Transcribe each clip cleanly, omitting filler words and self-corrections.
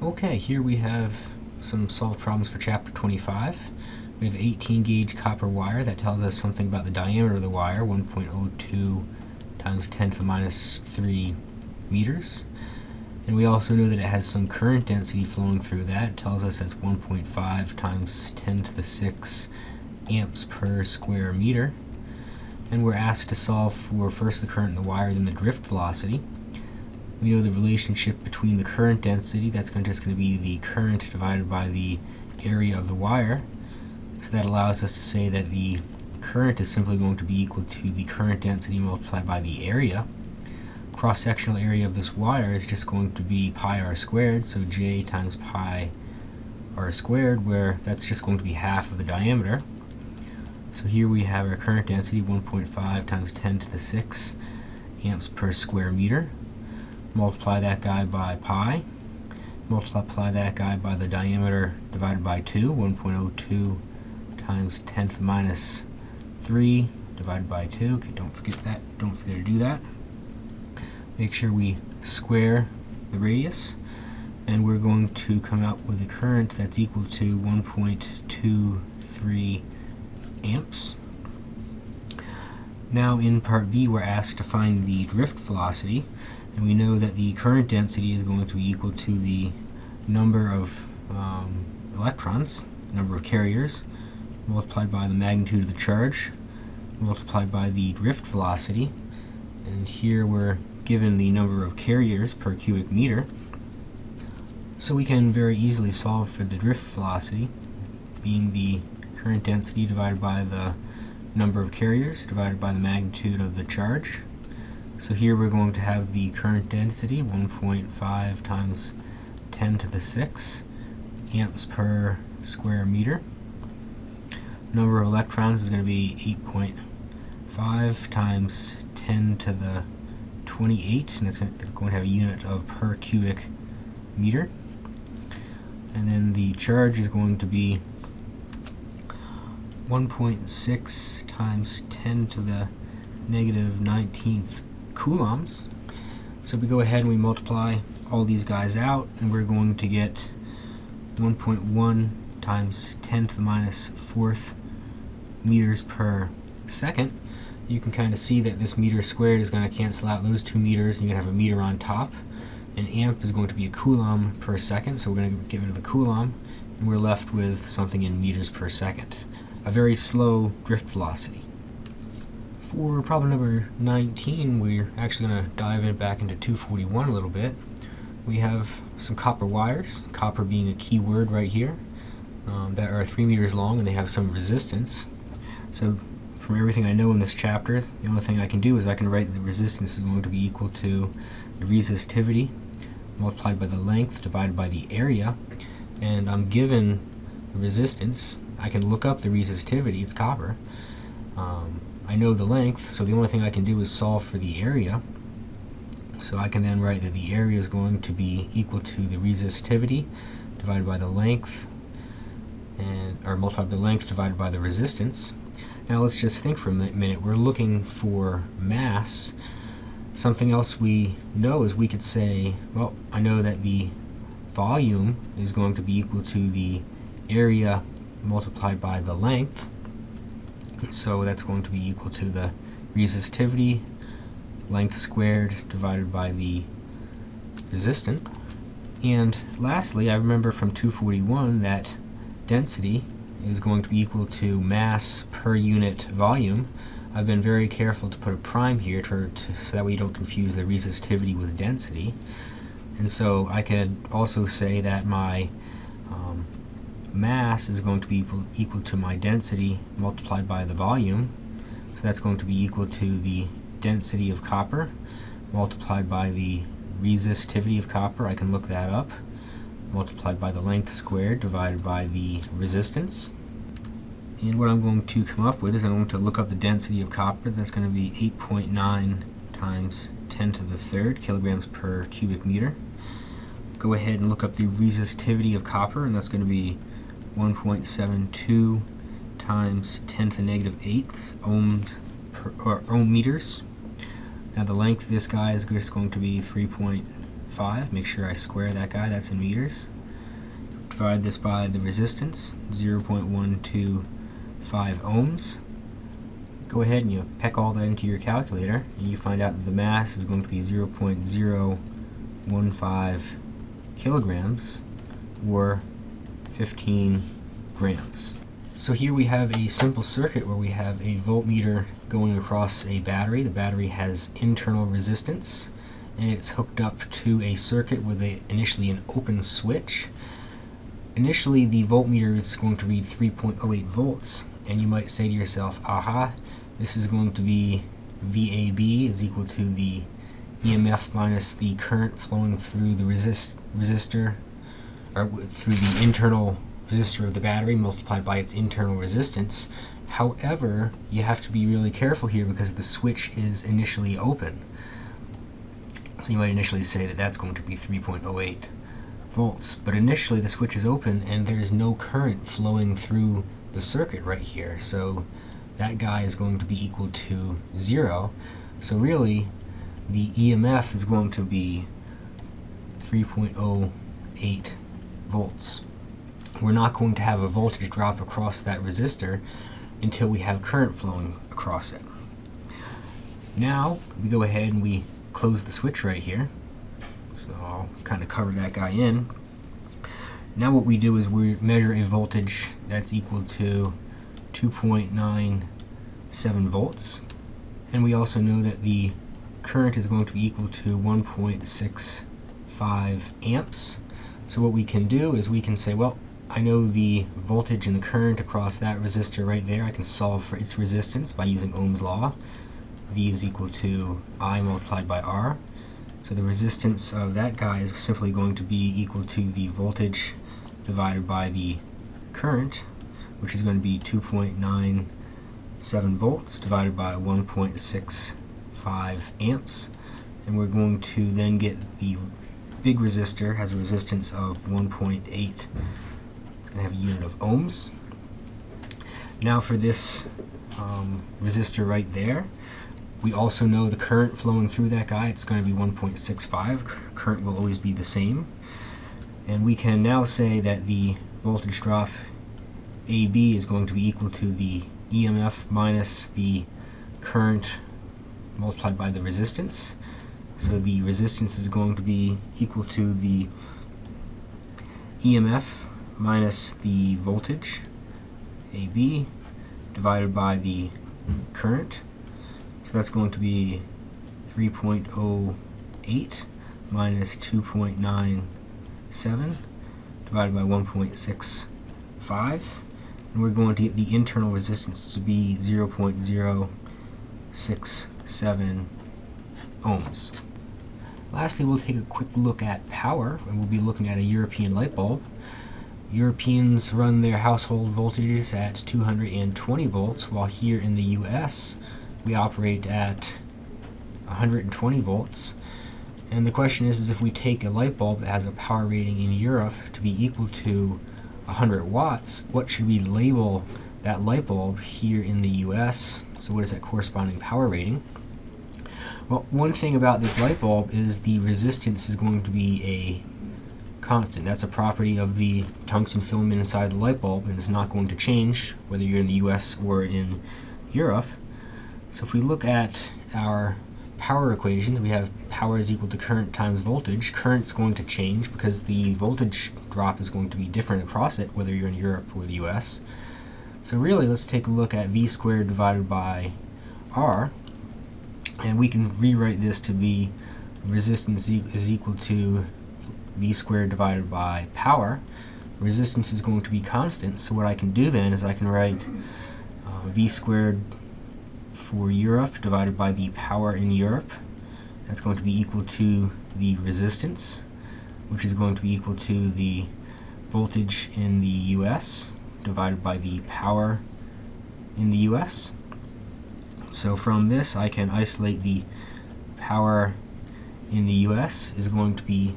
Okay, here we have some solved problems for chapter 25. We have 18 gauge copper wire that tells us something about the diameter of the wire, 1.02 times 10 to the minus 3 meters. And we also know that it has some current density flowing through that. It tells us that's 1.5 times 10 to the 6 amps per square meter. And we're asked to solve for first the current in the wire, then the drift velocity. We know the relationship between the current density, that's just going to be the current divided by the area of the wire. So that allows us to say that the current is simply going to be equal to the current density multiplied by the area. Cross-sectional area of this wire is just going to be pi r squared, so J times pi r squared, where that's just going to be half of the diameter. So here we have our current density, 1.5 times 10 to the 6 amps per square meter. Multiply that guy by pi, multiply that guy by the diameter divided by 2, 1.02 times 10 to the minus 3 divided by 2. Okay, don't forget to do that. Make sure we square the radius, and we're going to come out with a current that's equal to 1.23 amps. Now in part B we're asked to find the drift velocity, and we know that the current density is going to be equal to the number of electrons, number of carriers, multiplied by the magnitude of the charge, multiplied by the drift velocity. And here we're given the number of carriers per cubic meter. So we can very easily solve for the drift velocity, being the current density divided by the number of carriers divided by the magnitude of the charge. So here we're going to have the current density, 1.5 times 10 to the 6 amps per square meter. Number of electrons is going to be 8.5 times 10 to the 28, and it's going to have a unit of per cubic meter. And then the charge is going to be 1.6 times 10 to the negative 19th coulombs. So we go ahead and we multiply all these guys out, and we're going to get 1.1 times 10 to the minus 4th meters per second. You can kind of see that this meter squared is going to cancel out those 2 meters, and you're going to have a meter on top. An amp is going to be a coulomb per second, so we're going to get rid of the coulomb, and we're left with something in meters per second. A very slow drift velocity. For problem number 19, we're actually going to dive back into 241 a little bit. We have some copper wires, copper being a key word right here, that are 3 meters long, and they have some resistance. So from everything I know in this chapter, the only thing I can do is I can write the resistance is going to be equal to the resistivity multiplied by the length divided by the area. And I'm given the resistance. I can look up the resistivity, it's copper. I know the length, so the only thing I can do is solve for the area. So I can then write that the area is going to be equal to the resistivity divided by the length, or multiplied by the length divided by the resistance. Now let's just think for a minute. We're looking for mass. Something else we know is we could say, well, I know that the volume is going to be equal to the area multiplied by the length. So that's going to be equal to the resistivity, length squared, divided by the resistance. And lastly, I remember from 241 that density is going to be equal to mass per unit volume. I've been very careful to put a prime here so that we don't confuse the resistivity with density. And so I could also say that my mass is going to be equal to my density multiplied by the volume. So that's going to be equal to the density of copper multiplied by the resistivity of copper. I can look that up. Multiplied by the length squared divided by the resistance. And what I'm going to come up with is I'm going to look up the density of copper. That's going to be 8.9 times 10 to the 3rd kilograms per cubic meter. Go ahead and look up the resistivity of copper, and that's going to be 1.72 times 10 to the negative 8th ohm meters. Now the length of this guy is just going to be 3.2 0.5. Make sure I square that guy, that's in meters. Divide this by the resistance, 0.125 ohms. Go ahead and you peck all that into your calculator, and you find out that the mass is going to be 0.015 kilograms, or 15 grams. So here we have a simple circuit where we have a voltmeter going across a battery. The battery has internal resistance, and it's hooked up to a circuit with initially an open switch. Initially the voltmeter is going to read 3.08 volts, and you might say to yourself, aha, this is going to be VAB is equal to the EMF minus the current flowing through the resistor, or through the internal resistor of the battery multiplied by its internal resistance. However, you have to be really careful here because the switch is initially open. So you might initially say that that's going to be 3.08 volts, but initially the switch is open and there's no current flowing through the circuit right here, so that guy is going to be equal to 0. So really the EMF is going to be 3.08 volts. We're not going to have a voltage drop across that resistor until we have current flowing across it. Now we go ahead and we close the switch right here, so I'll kind of cover that guy in. Now what we do is we measure a voltage that's equal to 2.97 volts, and we also know that the current is going to be equal to 1.65 amps. So what we can do is we can say, well, I know the voltage and the current across that resistor right there. I can solve for its resistance by using Ohm's law. V is equal to I multiplied by R. So the resistance of that guy is simply going to be equal to the voltage divided by the current, which is going to be 2.97 volts divided by 1.65 amps. And we're going to then get the big resistor has a resistance of 1.8. It's going to have a unit of ohms. Now for this resistor right there, we also know the current flowing through that guy, it's going to be 1.65. Current will always be the same. And we can now say that the voltage drop AB is going to be equal to the EMF minus the current multiplied by the resistance. So the resistance is going to be equal to the EMF minus the voltage AB divided by the current. So that's going to be 3.08 minus 2.97 divided by 1.65, and we're going to get the internal resistance to be 0.067 ohms. Lastly, we'll take a quick look at power, and we'll be looking at a European light bulb. Europeans run their household voltages at 220 volts, while here in the US we operate at 120 volts. And the question is if we take a light bulb that has a power rating in Europe to be equal to 100 watts, what should we label that light bulb here in the US? So what is that corresponding power rating? Well, one thing about this light bulb is the resistance is going to be a constant. That's a property of the tungsten filament inside the light bulb, and it's not going to change whether you're in the US or in Europe. So if we look at our power equations, we have power is equal to current times voltage. Current's going to change because the voltage drop is going to be different across it whether you're in Europe or the US. So really, let's take a look at V squared divided by R, and we can rewrite this to be resistance is equal to V squared divided by power. Resistance is going to be constant, so what I can do then is I can write V squared for Europe divided by the power in Europe. That's going to be equal to the resistance, which is going to be equal to the voltage in the US divided by the power in the US. So from this I can isolate the power in the US is going to be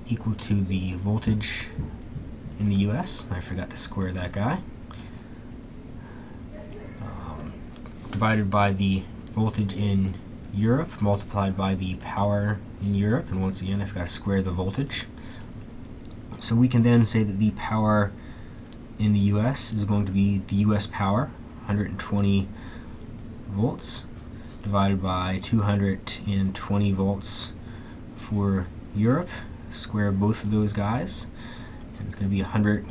equal to the voltage in the US. I forgot to square that guy. Divided by the voltage in Europe multiplied by the power in Europe, and once again I've got to square the voltage. So we can then say that the power in the US is going to be the US power, 120 volts, divided by 220 volts for Europe. Square both of those guys, and it's going to be 100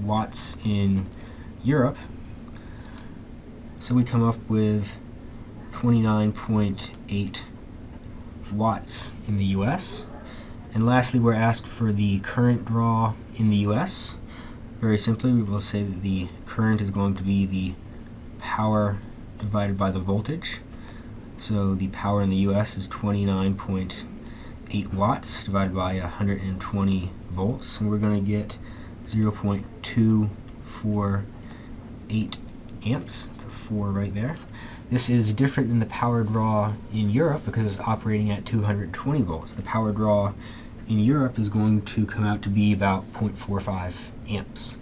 watts in Europe. So we come up with 29.8 watts in the US. And lastly, we're asked for the current draw in the US. Very simply, we will say that the current is going to be the power divided by the voltage. So the power in the US is 29.8 watts divided by 120 volts, and we're going to get 0.248 amps. It's a 4 right there. This is different than the power draw in Europe because it's operating at 220 volts. The power draw in Europe is going to come out to be about 0.45 amps.